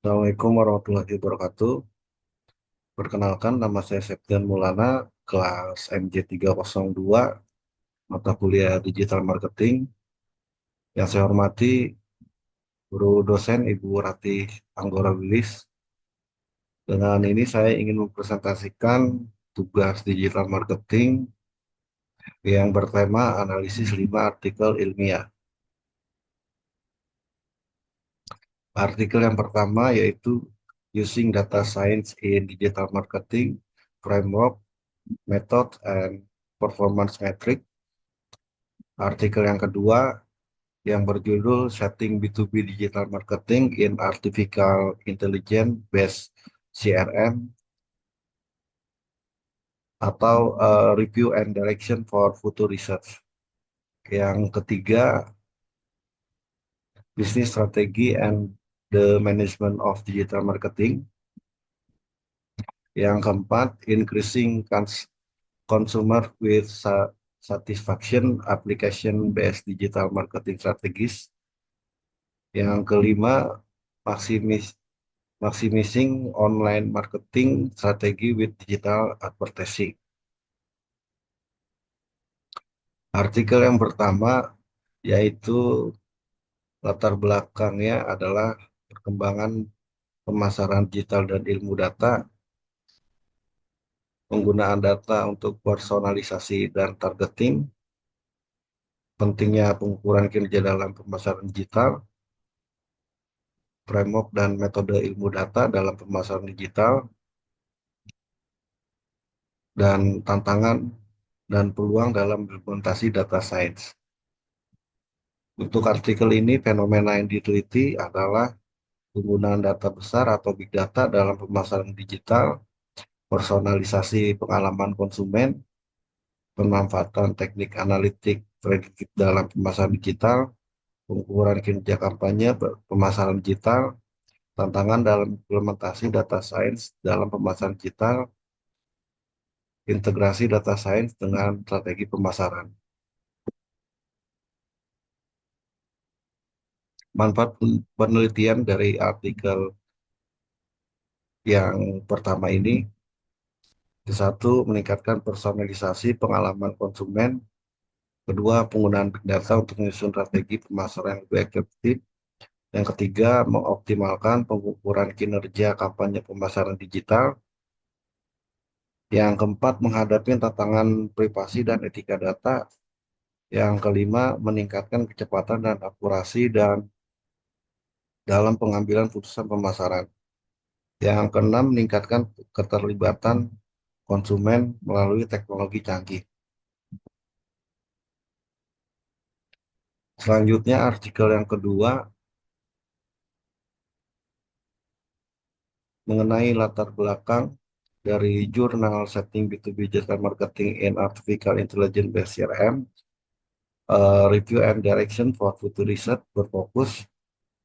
Assalamualaikum warahmatullahi wabarakatuh. Perkenalkan, nama saya Septian Maulana, kelas MJ302, mata kuliah Digital Marketing. Yang saya hormati guru dosen Ibu Ratih Anggora Wilis. Dengan ini saya ingin mempresentasikan tugas Digital Marketing yang bertema analisis 5 artikel ilmiah. Artikel yang pertama yaitu Using Data Science in Digital Marketing Framework, Method, and Performance Metric. Artikel yang kedua yang berjudul Setting B2B Digital Marketing in Artificial Intelligence Based CRM atau Review and Direction for Future Research. Yang ketiga, Business Strategy and the Management of Digital Marketing. Yang keempat, Increasing Consumer with Satisfaction Application Based Digital Marketing Strategies. Yang kelima, Maximizing Online Marketing Strategy with Digital Advertising. Artikel yang pertama yaitu latar belakangnya adalah perkembangan pemasaran digital dan ilmu data, penggunaan data untuk personalisasi dan targeting, pentingnya pengukuran kinerja dalam pemasaran digital, framework dan metode ilmu data dalam pemasaran digital, dan tantangan dan peluang dalam implementasi data science. Untuk artikel ini, fenomena yang diteliti adalah penggunaan data besar atau big data dalam pemasaran digital, personalisasi pengalaman konsumen, pemanfaatan teknik analitik prediktif dalam pemasaran digital, pengukuran kinerja kampanye pemasaran digital, tantangan dalam implementasi data science dalam pemasaran digital, integrasi data science dengan strategi pemasaran. Manfaat penelitian dari artikel yang pertama ini, satu, meningkatkan personalisasi pengalaman konsumen. Kedua, penggunaan big data untuk menyusun strategi pemasaran yang lebih efektif. Yang ketiga, mengoptimalkan pengukuran kinerja kampanye pemasaran digital. Yang keempat, menghadapi tantangan privasi dan etika data. Yang kelima, meningkatkan kecepatan dan akurasi dan dalam pengambilan putusan pemasaran. Yang keenam, meningkatkan keterlibatan konsumen melalui teknologi canggih. Selanjutnya, artikel yang kedua mengenai latar belakang dari jurnal Setting B2B Digital Marketing in Artificial Intelligence Based CRM, Review and Direction for Future Research berfokus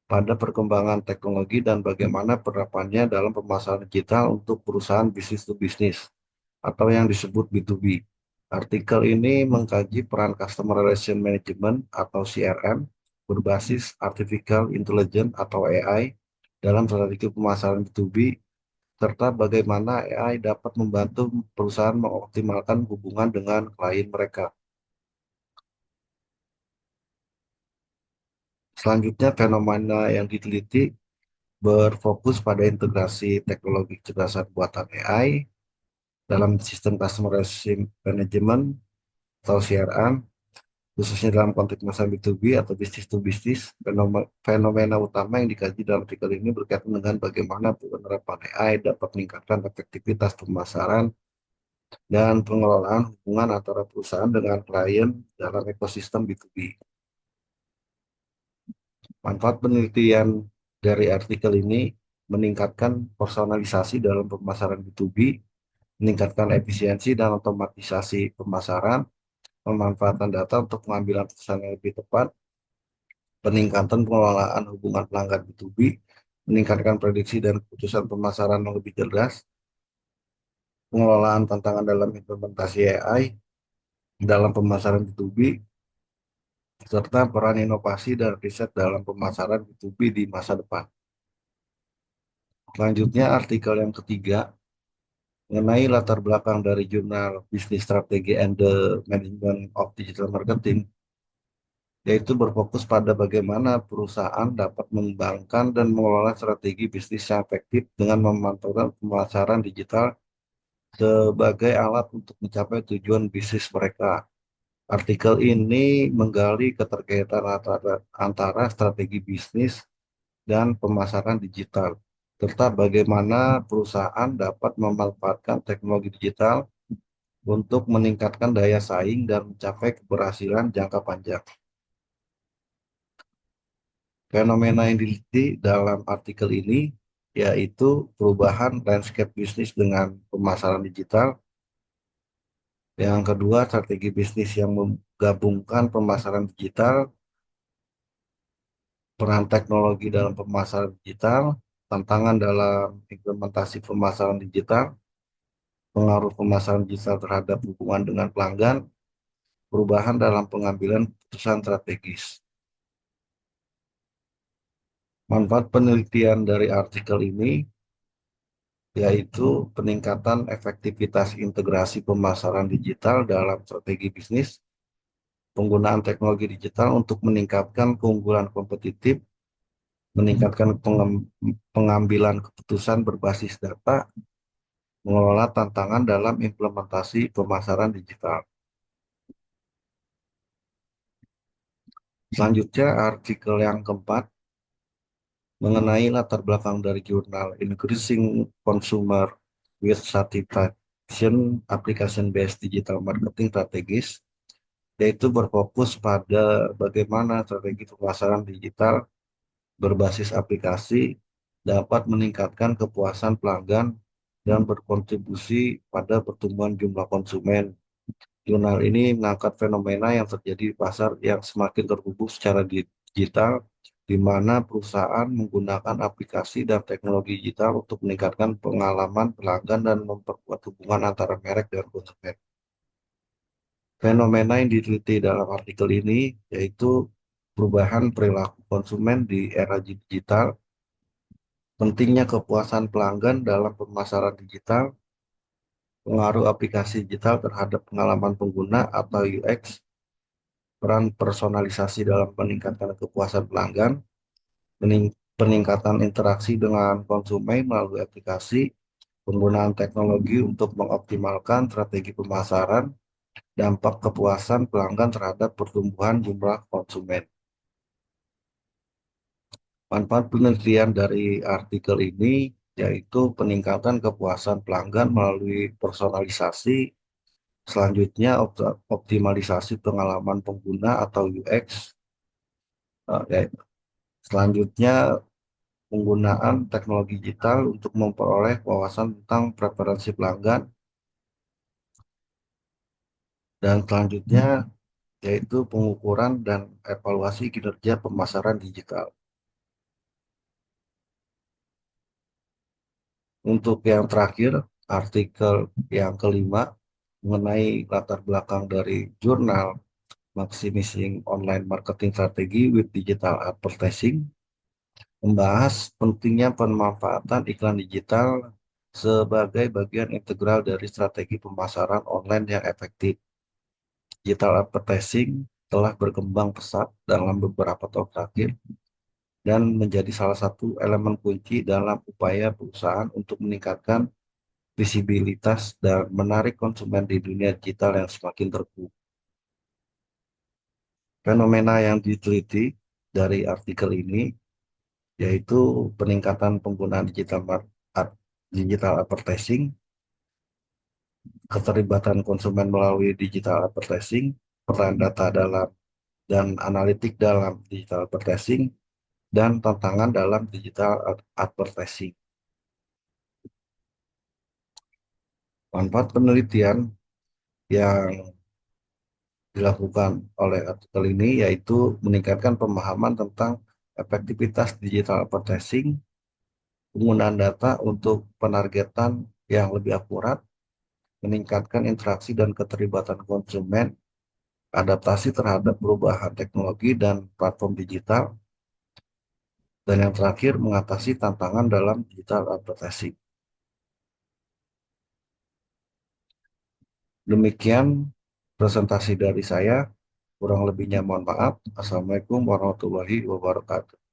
pada perkembangan teknologi dan bagaimana penerapannya dalam pemasaran digital untuk perusahaan bisnis to bisnis atau yang disebut B2B. Artikel ini mengkaji peran Customer Relation Management atau CRM berbasis Artificial Intelligence atau AI dalam strategi pemasaran B2B, serta bagaimana AI dapat membantu perusahaan mengoptimalkan hubungan dengan klien mereka. Selanjutnya, fenomena yang diteliti berfokus pada integrasi teknologi kecerdasan buatan AI dalam sistem Customer Relationship Management atau CRM, khususnya dalam konteks masalah B2B atau bisnis to bisnis. Fenomena utama yang dikaji dalam artikel ini berkaitan dengan bagaimana penerapan AI dapat meningkatkan efektivitas pemasaran dan pengelolaan hubungan antara perusahaan dengan klien dalam ekosistem B2B. Manfaat penelitian dari artikel ini meningkatkan personalisasi dalam pemasaran B2B, meningkatkan efisiensi dan otomatisasi pemasaran, pemanfaatan data untuk pengambilan keputusan yang lebih tepat, peningkatan pengelolaan hubungan pelanggan B2B, meningkatkan prediksi dan keputusan pemasaran yang lebih cerdas, pengelolaan tantangan dalam implementasi AI dalam pemasaran B2B, serta peran inovasi dan riset dalam pemasaran B2B di masa depan. Selanjutnya artikel yang ketiga mengenai latar belakang dari jurnal Business Strategy and the Management of Digital Marketing, yaitu berfokus pada bagaimana perusahaan dapat mengembangkan dan mengelola strategi bisnis yang efektif dengan memanfaatkan pemasaran digital sebagai alat untuk mencapai tujuan bisnis mereka. Artikel ini menggali keterkaitan antara strategi bisnis dan pemasaran digital, serta bagaimana perusahaan dapat memanfaatkan teknologi digital untuk meningkatkan daya saing dan mencapai keberhasilan jangka panjang. Fenomena yang diteliti dalam artikel ini yaitu perubahan landscape bisnis dengan pemasaran digital. Yang kedua, strategi bisnis yang menggabungkan pemasaran digital, peran teknologi dalam pemasaran digital, tantangan dalam implementasi pemasaran digital, pengaruh pemasaran digital terhadap hubungan dengan pelanggan, perubahan dalam pengambilan keputusan strategis. Manfaat penelitian dari artikel ini yaitu peningkatan efektivitas integrasi pemasaran digital dalam strategi bisnis, penggunaan teknologi digital untuk meningkatkan keunggulan kompetitif, meningkatkan pengambilan keputusan berbasis data, mengelola tantangan dalam implementasi pemasaran digital. Selanjutnya, artikel yang keempat mengenai latar belakang dari jurnal Increasing Consumer with Satisfaction Application Based Digital Marketing Strategies, yaitu berfokus pada bagaimana strategi pemasaran digital berbasis aplikasi dapat meningkatkan kepuasan pelanggan dan berkontribusi pada pertumbuhan jumlah konsumen. Jurnal ini mengangkat fenomena yang terjadi di pasar yang semakin terhubung secara digital, di mana perusahaan menggunakan aplikasi dan teknologi digital untuk meningkatkan pengalaman pelanggan dan memperkuat hubungan antara merek dan konsumen. Fenomena yang diteliti dalam artikel ini yaitu perubahan perilaku konsumen di era digital, pentingnya kepuasan pelanggan dalam pemasaran digital, pengaruh aplikasi digital terhadap pengalaman pengguna atau UX, peran personalisasi dalam meningkatkan kepuasan pelanggan, peningkatan interaksi dengan konsumen melalui aplikasi, penggunaan teknologi untuk mengoptimalkan strategi pemasaran, dampak kepuasan pelanggan terhadap pertumbuhan jumlah konsumen. Manfaat penelitian dari artikel ini yaitu peningkatan kepuasan pelanggan melalui personalisasi, selanjutnya optimalisasi pengalaman pengguna atau UX, selanjutnya penggunaan teknologi digital untuk memperoleh wawasan tentang preferensi pelanggan, dan selanjutnya yaitu pengukuran dan evaluasi kinerja pemasaran digital. Untuk yang terakhir, artikel yang kelima mengenai latar belakang dari jurnal Maximizing Online Marketing Strategy with Digital Advertising membahas pentingnya pemanfaatan iklan digital sebagai bagian integral dari strategi pemasaran online yang efektif. Digital advertising telah berkembang pesat dalam beberapa tahun terakhir dan menjadi salah satu elemen kunci dalam upaya perusahaan untuk meningkatkan visibilitas dan menarik konsumen di dunia digital yang semakin terbuka. Fenomena yang diteliti dari artikel ini yaitu peningkatan penggunaan digital advertising, keterlibatan konsumen melalui digital advertising, peran data dalam dan analitik dalam digital advertising, dan tantangan dalam digital advertising. Manfaat penelitian yang dilakukan oleh artikel ini yaitu meningkatkan pemahaman tentang efektivitas digital advertising, penggunaan data untuk penargetan yang lebih akurat, meningkatkan interaksi dan keterlibatan konsumen, adaptasi terhadap perubahan teknologi dan platform digital, Dan yang terakhir, mengatasi tantangan dalam digital advertising. Demikian presentasi dari saya. Kurang lebihnya mohon maaf. Assalamualaikum warahmatullahi wabarakatuh.